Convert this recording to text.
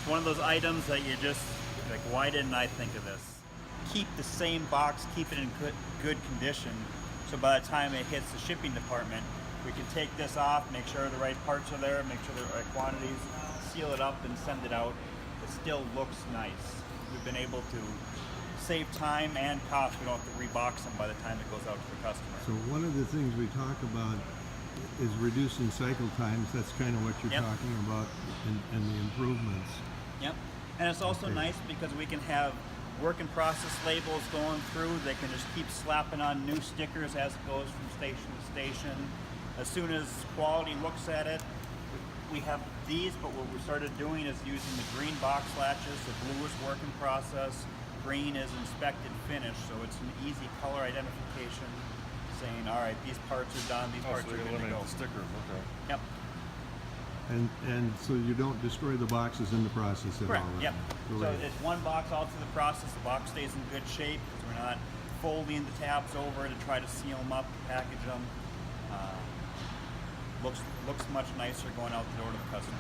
one of those items that you just like, why didn't I think of this? Keep the same box, keep it in good condition, so by the time it hits the shipping department, we can take this off, make sure the right parts are there, make sure the right quantities, seal it up and send it out. It still looks nice. We've been able to save time and cost. We don't have to rebox them by the time it goes out to the customer. So one of the things we talk about is reducing cycle times. That's kind of what you're talking about, and the improvements. Yep. And it's also nice because we can have work in process labels going through. They can just keep slapping on new stickers as it goes from station to station. As soon as quality looks at it, we have these, but what we started doing is using the green box latches. So blue is work in process, green is inspected finished, so it's an easy color identification saying, all right, these parts are done, these parts so are you good to eliminate go. the stickers, okay. Yep. And so you don't destroy the boxes in the process at Correct. all. Yep. So Great. it's one box all through the process. The box stays in good shape because we're not folding the tabs over to try to seal them up, package them. Looks much nicer going out the door to the customer.